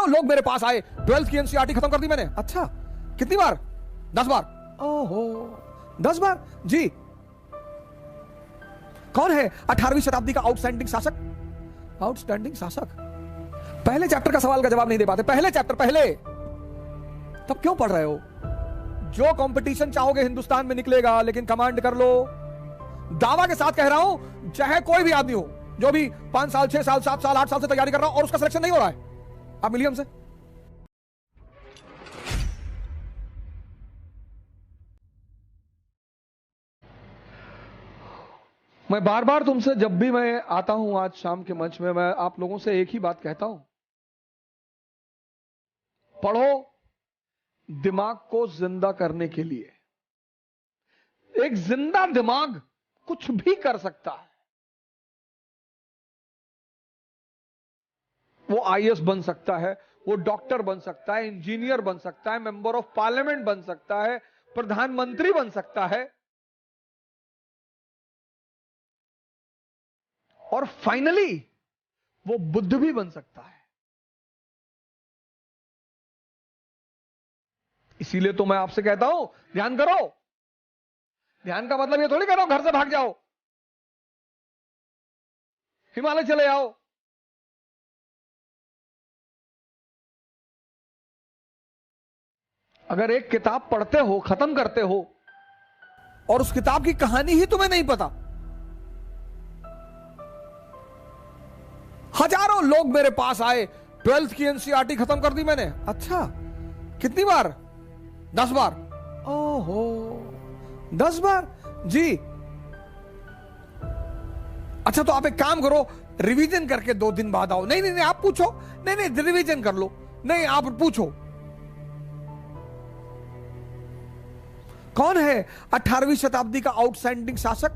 हजारों लोग मेरे पास आए, 12th की एनसीईआरटी खत्म कर दी मैंने। अच्छा, कितनी बार? 10 बार। ओहो, 10 बार जी। कौन है 18वीं शताब्दी का आउटस्टैंडिंग शासक? आउटस्टैंडिंग शासक। पहले चैप्टर का सवाल का जवाब नहीं दे पाते। पहले चैप्टर, पहले, तब क्यों पढ़ रहे हो? जो कंपटीशन चाहोगे हिंदुस्तान में निकलेगा, लेकिन कमांड कर लो। दावा के साथ कह रहा हूं, चाहे कोई भी आदमी हो जो भी 5 साल, 6 साल, 7 साल, 8 साल से तैयारी कर रहा हो और उसका सिलेक्शन नहीं हो रहा है, आप मिलिए हमसे। मैं बार बार तुमसे, जब भी मैं आता हूं आज शाम के मंच में, मैं आप लोगों से एक ही बात कहता हूं, पढ़ो दिमाग को जिंदा करने के लिए। एक जिंदा दिमाग कुछ भी कर सकता है। वो आईएएस बन सकता है, वो डॉक्टर बन सकता है, इंजीनियर बन सकता है, मेंबर ऑफ पार्लियामेंट बन सकता है, प्रधानमंत्री बन सकता है, और फाइनली वो बुद्ध भी बन सकता है। इसीलिए तो मैं आपसे कहता हूं, ध्यान करो। ध्यान का मतलब ये थोड़ी कह रहा हूं घर से भाग जाओ, हिमालय चले आओ। अगर एक किताब पढ़ते हो, खत्म करते हो, और उस किताब की कहानी ही तुम्हें नहीं पता, हजारों लोग मेरे पास आए, 12th की एनसीईआरटी खत्म कर दी मैंने। अच्छा, कितनी बार? 10 बार। ओहो, 10 बार जी। अच्छा, तो आप एक काम करो, रिवीजन करके 2 दिन बाद आओ। नहीं नहीं नहीं, आप पूछो। नहीं नहीं, रिवीजन कर लो। नहीं, आप पूछो। कौन है 18वीं शताब्दी का आउटस्टैंडिंग शासक?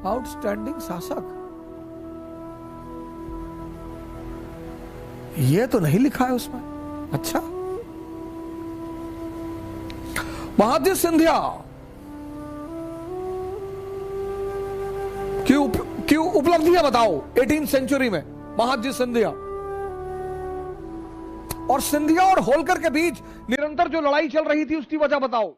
आउटस्टैंडिंग शासक, ये तो नहीं लिखा है उसमें। अच्छा, महादजी सिंधिया की उपलब्धियां बताओ 18th सेंचुरी में। महादजी सिंधिया और सिंधिया और होलकर के बीच निरंतर जो लड़ाई चल रही थी, उसकी वजह बताओ।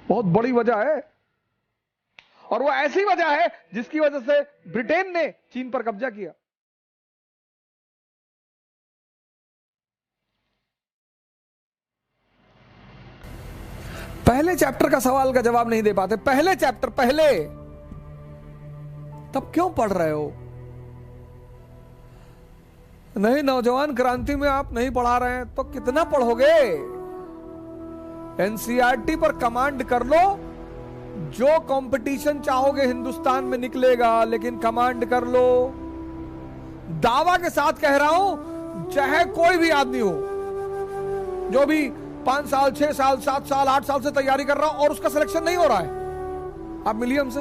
बहुत बड़ी वजह है, और वो ऐसी वजह है जिसकी वजह से ब्रिटेन ने चीन पर कब्जा किया। पहले चैप्टर का सवाल का जवाब नहीं दे पाते। पहले चैप्टर, पहले, तब क्यों पढ़ रहे हो? नहीं, नौजवान क्रांति में आप नहीं पढ़ा रहे हैं तो कितना पढ़ोगे? एनसीईआरटी पर कमांड कर लो। जो कंपटीशन चाहोगे हिंदुस्तान में निकलेगा, लेकिन कमांड कर लो। दावा के साथ कह रहा हूं, चाहे कोई भी आदमी हो जो भी 5 साल, 6 साल, 7 साल, 8 साल से तैयारी कर रहा हो और उसका सिलेक्शन नहीं हो रहा है, आप मिलिए हमसे।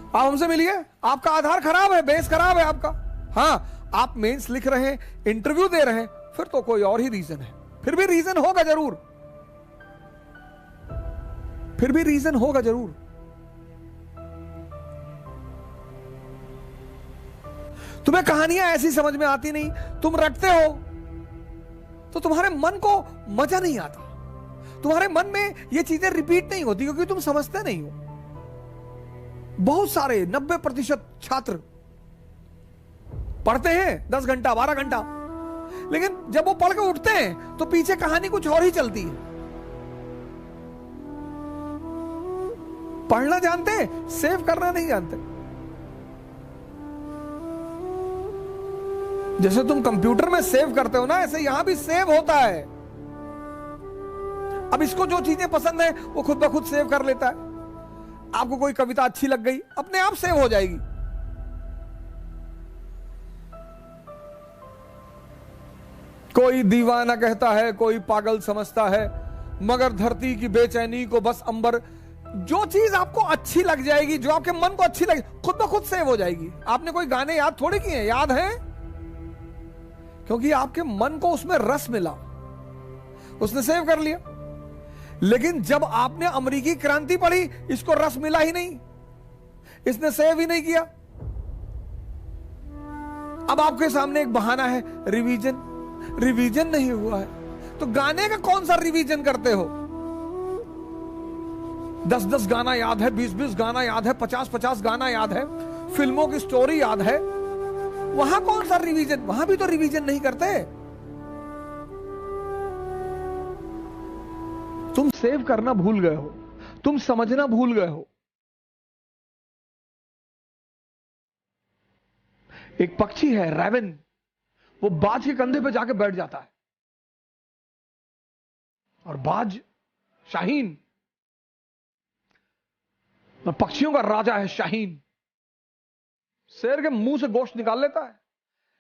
आप हमसे मिलिए। आपका आधार खराब है, बेस खराब है आपका। हाँ, आप मेंस लिख रहे हैं, इंटरव्यू दे रहे हैं, फिर तो कोई और ही रीजन है। फिर भी रीजन होगा जरूर, फिर भी रीजन होगा जरूर। तुम्हें कहानियां ऐसी समझ में आती नहीं, तुम रटते हो तो तुम्हारे मन को मजा नहीं आता, तुम्हारे मन में ये चीजें रिपीट नहीं होती, क्योंकि तुम समझते नहीं हो। बहुत सारे 90% छात्र पढ़ते हैं 10 घंटा, 12 घंटा, लेकिन जब वो पढ़ के उठते हैं तो पीछे कहानी कुछ और ही चलती है। पढ़ना जानते हैं, सेव करना नहीं जानते। जैसे तुम कंप्यूटर में सेव करते हो ना, ऐसे यहां भी सेव होता है। अब इसको जो चीजें पसंद है वो खुद ब खुद सेव कर लेता है। आपको कोई कविता अच्छी लग गई, अपने आप सेव हो जाएगी। कोई दीवाना कहता है, कोई पागल समझता है, मगर धरती की बेचैनी को बस अंबर। जो चीज आपको अच्छी लग जाएगी, जो आपके मन को अच्छी लगे, खुद ब खुद सेव हो जाएगी। आपने कोई गाने याद थोड़ी किए, याद हैं, क्योंकि आपके मन को उसमें रस मिला, उसने सेव कर लिया। लेकिन जब आपने अमेरिकी क्रांति पढ़ी, इसको रस मिला ही नहीं, इसने सेव ही नहीं किया। अब आपके सामने एक बहाना है, रिवीजन नहीं हुआ है। तो गाने का कौन सा रिवीजन करते हो? 10-10 गाना याद है, 20-20 गाना याद है, 50-50 गाना याद है, फिल्मों की स्टोरी याद है, वहां कौन सा रिवीजन? वहां भी तो रिवीजन नहीं करते। तुम सेव करना भूल गए हो, तुम समझना भूल गए हो। एक पक्षी है रैवन, वो बाज के कंधे पे जाके बैठ जाता है, और बाज शाहीन, पक्षियों का राजा है शाहीन, शेर के मुंह से गोश्त निकाल लेता है।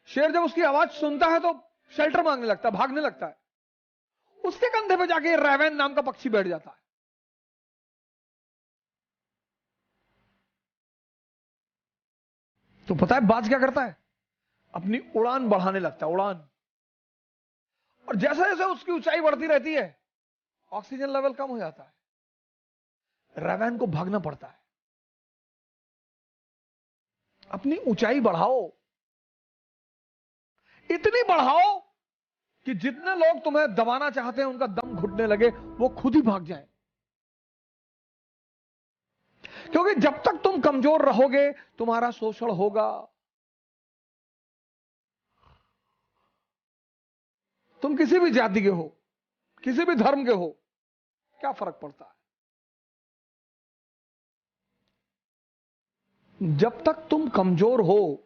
शेर जब उसकी आवाज सुनता है तो शेल्टर मांगने लगता है, भागने लगता है। उसके कंधे पे जाके रैवन नाम का पक्षी बैठ जाता है। तो पता है बाज क्या करता है? अपनी उड़ान बढ़ाने लगता है, उड़ान। और जैसे जैसे उसकी ऊंचाई बढ़ती रहती है, ऑक्सीजन लेवल कम हो जाता है, रैवन को भागना पड़ता है। अपनी ऊंचाई बढ़ाओ, इतनी बढ़ाओ कि जितने लोग तुम्हें दबाना चाहते हैं उनका दम घुटने लगे, वो खुद ही भाग जाए। क्योंकि जब तक तुम कमजोर रहोगे तुम्हारा शोषण होगा। तुम किसी भी जाति के हो, किसी भी धर्म के हो, क्या फर्क पड़ता है? जब तक तुम कमजोर हो,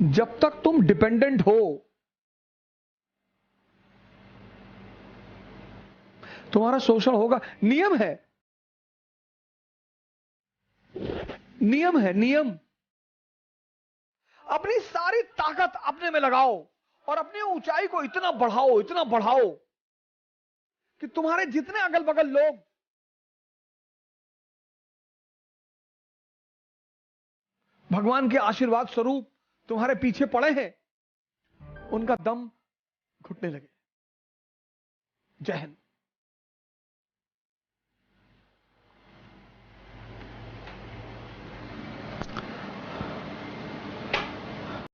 जब तक तुम डिपेंडेंट हो, तुम्हारा शोषण होगा। नियम है, नियम है, नियम। अपनी सारी ताकत अपने में लगाओ और अपनी ऊंचाई को इतना बढ़ाओ, इतना बढ़ाओ कि तुम्हारे जितने अगल बगल लोग भगवान के आशीर्वाद स्वरूप तुम्हारे पीछे पड़े हैं, उनका दम घुटने लगे। जय हिंद।